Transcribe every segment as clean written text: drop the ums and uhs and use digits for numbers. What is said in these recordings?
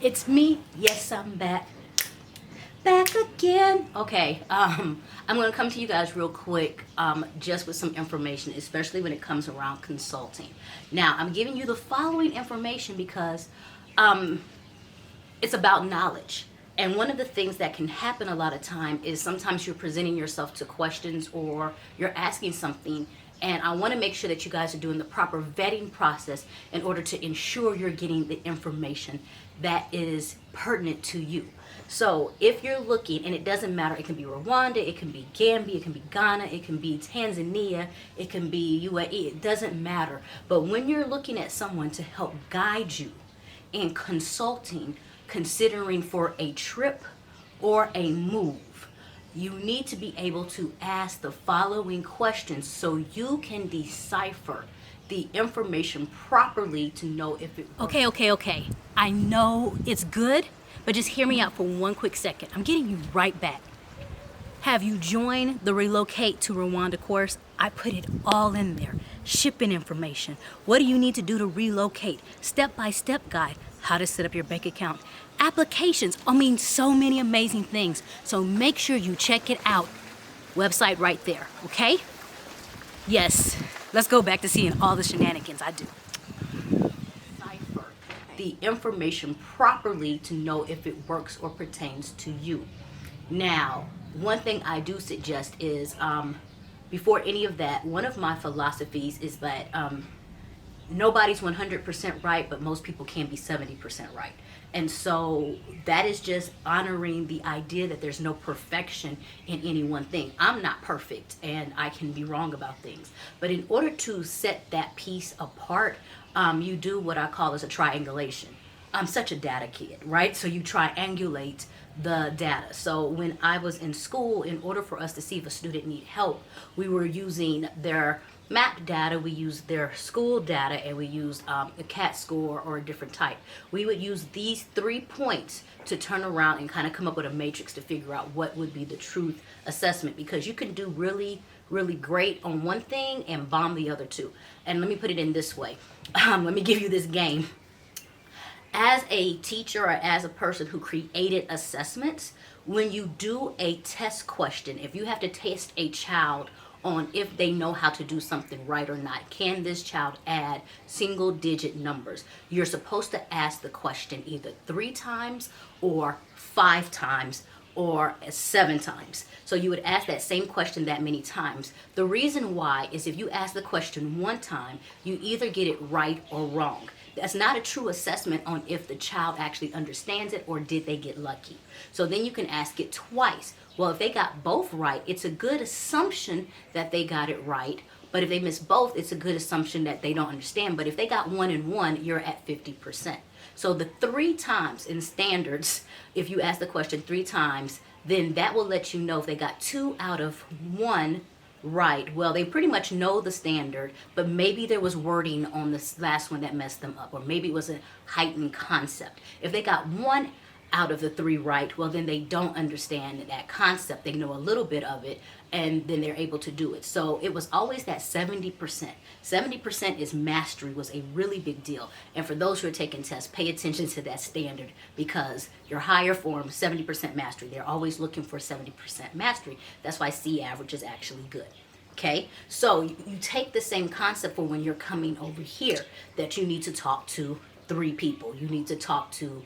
It's me. Yes, I'm back. Back again. Okay. I'm gonna come to you guys real quick, just with some information, especially when it comes around consulting. Now, I'm giving you the following information because, um, it's about knowledge. And one of the things that can happen a lot of time is sometimes you're presenting yourself to questions or you're asking something, and I want to make sure that you guys are doing the proper vetting process in order to ensure you're getting the information that is pertinent to you. So if you're looking, and it doesn't matter, it can be Rwanda, it can be Gambia, it can be Ghana, it can be Tanzania, it can be UAE, it doesn't matter. But when you're looking at someone to help guide you in consulting, considering for a trip or a move, you need to be able to ask the following questions so you can decipher the information properly to know if it works. Okay. I know it's good, but just hear me out for one quick second. I'm getting you right back. Have you joined the Relocate to Rwanda course? I put it all in there. Shipping information. What do you need to do to relocate? Step-by-step guide. How to set up your bank account. Applications. So many amazing things. So make sure you check it out. Website right there, okay? Yes. Let's go back to seeing all the shenanigans I do. Decipher the information properly to know if it works or pertains to you. Now, one thing I do suggest is, before any of that, one of my philosophies is that nobody's 100% right, but most people can be 70% right. And so that is just honoring the idea that there's no perfection in any one thing. I'm not perfect and I can be wrong about things. But in order to set that piece apart, you do what I call as a triangulation. I'm such a data kid, right? So you triangulate the data. So when I was in school, in order for us to see if a student need help, we were using their map data, we used their school data, and we used a CAT score or a different type. We would use these 3 points to turn around and kind of come up with a matrix to figure out what would be the truth assessment, because you can do really great on one thing and bomb the other two. And let me put it in this way. Let me give you this game. As a teacher or as a person who created assessments, when you do a test question, if you have to test a child on if they know how to do something right or not, can this child add single digit numbers, you're supposed to ask the question either 3 times or 5 times or 7 times. So you would ask that same question that many times. The reason why is if you ask the question 1 time, you either get it right or wrong. That's not a true assessment on if the child actually understands it or did they get lucky. So then you can ask it twice. Well, if they got both right, it's a good assumption that they got it right. But if they miss both, it's a good assumption that they don't understand. But if they got 1 and 1, you're at 50%. So the 3 times in standards, if you ask the question 3 times, then that will let you know if they got 2 out of 1 right. Well, they pretty much know the standard, but maybe there was wording on this last one that messed them up, or maybe it was a heightened concept. If they got 1 out of the 3 right, well, then they don't understand that concept. They know a little bit of it, and then they're able to do it. So it was always that 70%. 70% is mastery, was a really big deal. And for those who are taking tests, pay attention to that standard, because your higher form, 70% mastery, they're always looking for 70% mastery. That's why C average is actually good. Okay, so you take the same concept for when you're coming over here, that you need to talk to 3 people. You need to talk to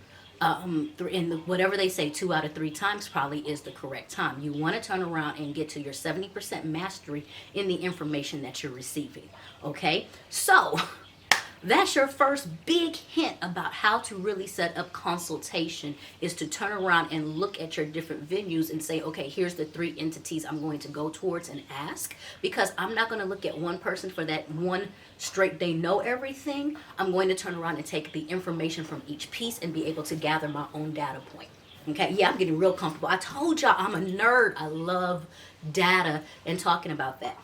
whatever they say, 2 out of 3 times probably is the correct time. You want to turn around and get to your 70% mastery in the information that you're receiving. Okay, so that's your first big hint about how to really set up consultation, is to turn around and look at your different venues and say, okay, here's the 3 entities I'm going to go towards and ask, because I'm not going to look at one person for that one straight they know everything. I'm going to turn around and take the information from each piece and be able to gather my own data point. Okay, yeah, I'm getting real comfortable. I told y'all I'm a nerd. I love data and talking about that.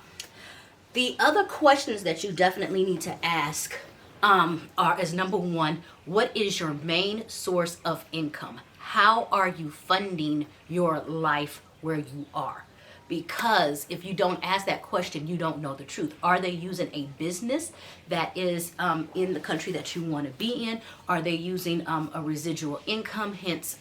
The other questions that you definitely need to ask are, as number 1, what is your main source of income? How are you funding your life where you are? because if you don't ask that question, you don't know the truth. Are they using a business that is in the country that you want to be in? Are they using a residual income, hence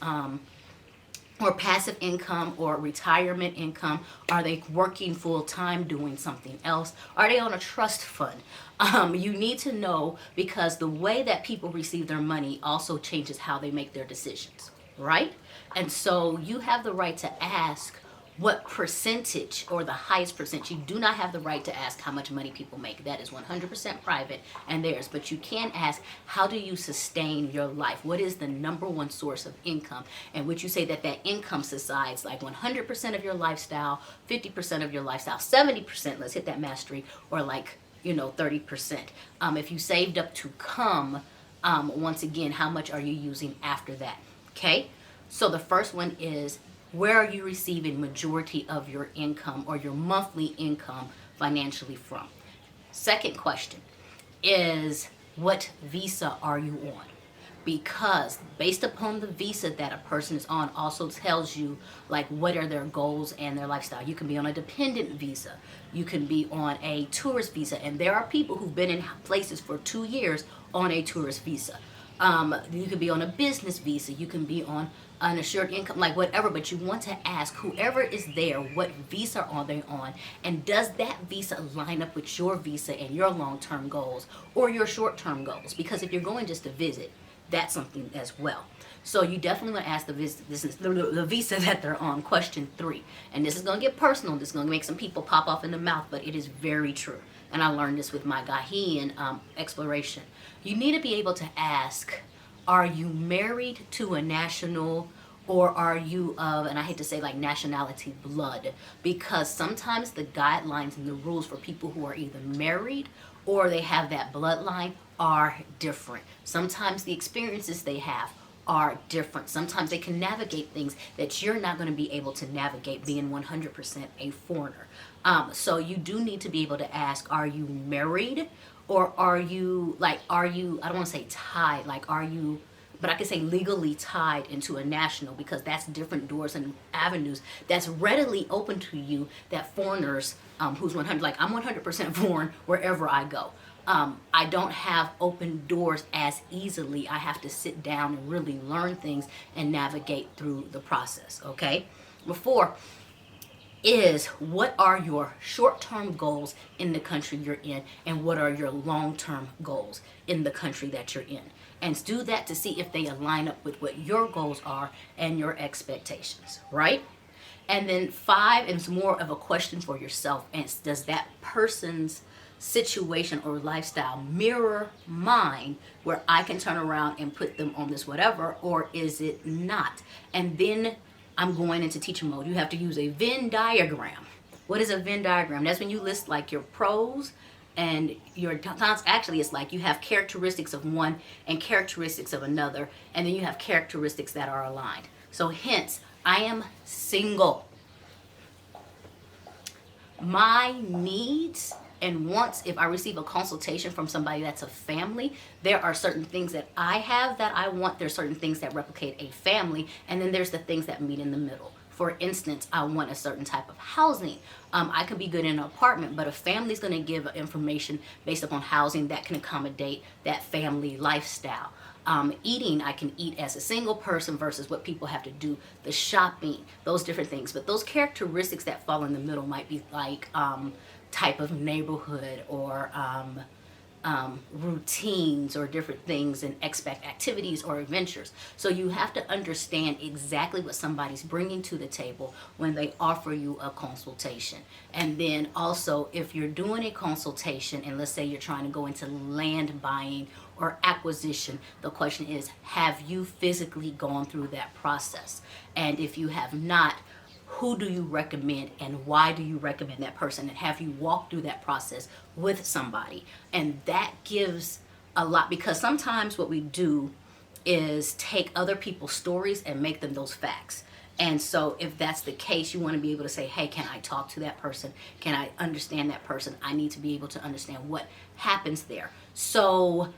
or passive income or retirement income? Are they working full time doing something else? Are they on a trust fund? You need to know, because the way that people receive their money also changes how they make their decisions, right? And so you have the right to ask what percentage, or the highest percentage. You do not have the right to ask how much money people make. That is 100% private and theirs. But you can ask, how do you sustain your life? What is the number one source of income? And would you say that that income subsides like 100% of your lifestyle, 50% of your lifestyle, 70%, let's hit that mastery, or like, 30%. If you saved up to come, once again, how much are you using after that? Okay? So the first one is, where are you receiving majority of your income or your monthly income financially from? Second question is, what visa are you on? Because based upon the visa that a person is on also tells you like what are their goals and their lifestyle. You can be on a dependent visa. You can be on a tourist visa. And there are people who've been in places for 2 years on a tourist visa. You could be on a business visa. You can be on an assured income, like whatever, but you want to ask whoever is there, what visa are they on, and does that visa line up with your visa and your long-term goals or your short-term goals? Because if you're going just to visit, that's something as well. So you definitely want to ask the visa that they're on. Question 3, and this is going to get personal. This is going to make some people pop off in the mouth, but it is very true. And I learned this with my Gahian exploration. You need to be able to ask, are you married to a national, or are you of, and I hate to say like nationality, blood? Because sometimes the guidelines and the rules for people who are either married or they have that bloodline are different. Sometimes the experiences they have are different. Sometimes they can navigate things that you're not going to be able to navigate being 100% a foreigner. So you do need to be able to ask, are you married? Or are you, I don't want to say tied, like are you, but I could say legally tied into a national, because that's different doors and avenues that's readily open to you that foreigners, who's 100, like I'm 100% foreign wherever I go. I don't have open doors as easily. I have to sit down and really learn things and navigate through the process, okay? Before is, what are your short-term goals in the country you're in, and what are your long-term goals in the country that you're in? And do that to see if they align up with what your goals are and your expectations, right? And then 5 is more of a question for yourself, and does that person's situation or lifestyle mirror mine, where I can turn around and put them on this whatever, or is it not? And then I'm going into teacher mode. You have to use a Venn diagram. What is a Venn diagram? That's when you list like your pros and your cons. Actually, it's like you have characteristics of one and characteristics of another, and then you have characteristics that are aligned. So hence, I am single. My needs and wants, if I receive a consultation from somebody that's a family, there are certain things that I have that I want. There's certain things that replicate a family, and then there's the things that meet in the middle. For instance, I want a certain type of housing. I could be good in an apartment, but a family's going to give information based upon housing that can accommodate that family lifestyle. Eating, I can eat as a single person versus what people have to do, the shopping, those different things. But those characteristics that fall in the middle might be like type of neighborhood, or routines, or different things and expect activities or adventures. So you have to understand exactly what somebody's bringing to the table when they offer you a consultation. And then also, if you're doing a consultation and let's say you're trying to go into land buying or acquisition, the question is, have you physically gone through that process? And if you have not, who do you recommend and why do you recommend that person? And have you walked through that process with somebody? And that gives a lot, because sometimes what we do is take other people's stories and make them those facts. And so if that's the case, you want to be able to say, hey, can I talk to that person? Can I understand that person? I need to be able to understand what happens there. So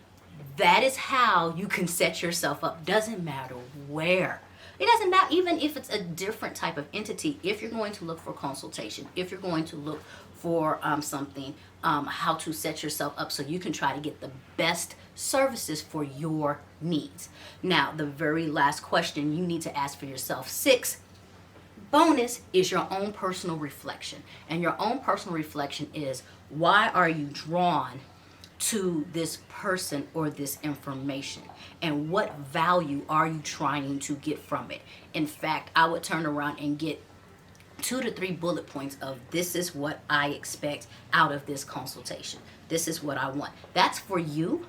that is how you can set yourself up. Doesn't matter where. It doesn't matter, even if it's a different type of entity. If you're going to look for consultation, if you're going to look for something, how to set yourself up so you can try to get the best services for your needs. Now, the very last question you need to ask for yourself, 6, bonus, is your own personal reflection. And your own personal reflection is, why are you drawn to this person or this information, and what value are you trying to get from it? In fact, I would turn around and get 2 to 3 bullet points of, this is what I expect out of this consultation. This is what I want. That's for you.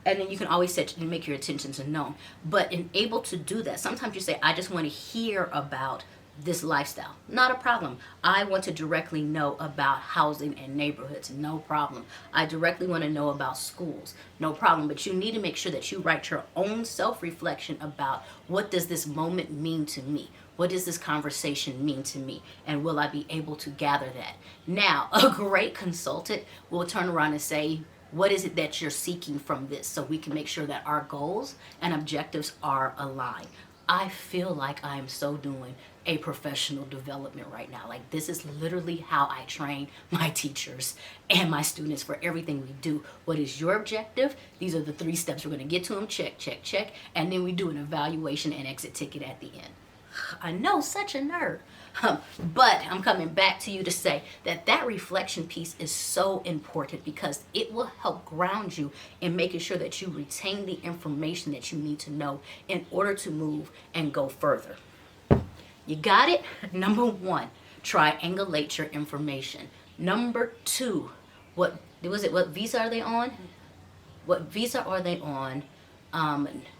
And then you can always set and make your intentions known. But in able to do that, sometimes you say, I just want to hear about this lifestyle. Not a problem. I want to directly know about housing and neighborhoods. No problem. I directly want to know about schools. No problem. But you need to make sure that you write your own self-reflection about, what does this moment mean to me? What does this conversation mean to me? And will I be able to gather that? Now, a great consultant will turn around and say, what is it that you're seeking from this? So we can make sure that our goals and objectives are aligned. I feel like I'm so doing a professional development right now. Like, this is literally how I train my teachers and my students for everything we do. What is your objective? These are the 3 steps. We're going to get to them, check, check, check, and then we do an evaluation and exit ticket at the end. I know, such a nerd. But I'm coming back to you to say that that reflection piece is so important, because it will help ground you in making sure that you retain the information that you need to know in order to move and go further. You got it? Number 1, triangulate your information. Number 2, what visa are they on? What visa are they on?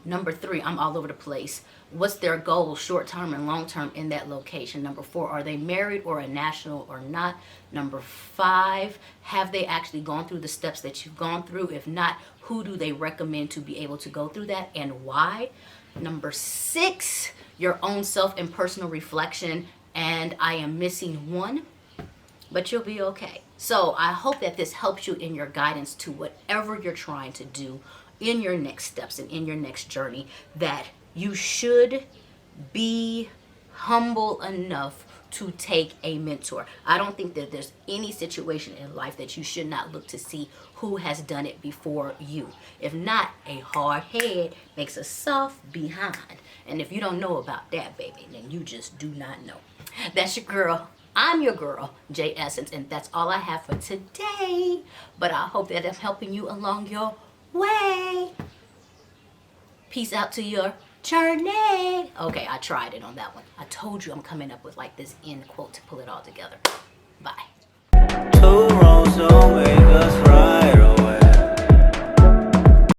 Number 3, I'm all over the place. What's their goal, short-term and long-term, in that location? Number 4, are they married or a national or not? Number 5, have they actually gone through the steps that you've gone through? If not, who do they recommend to be able to go through that, and why? Number 6, your own self and personal reflection. And I am missing 1, but you'll be okay. So I hope that this helps you in your guidance to whatever you're trying to do in your next steps and in your next journey, that you should be humble enough to take a mentor. I don't think that there's any situation in life that you should not look to see who has done it before you. If not, a hard head makes a soft behind. And if you don't know about that, baby, then you just do not know. That's your girl. I'm your girl, J Essence, and that's all I have for today. But I hope that I'm helping you along your way. Peace out to your journey. Okay, I tried it on that one. I told you I'm coming up with like this end quote to pull it all together. Bye. 2 wrongs don't make a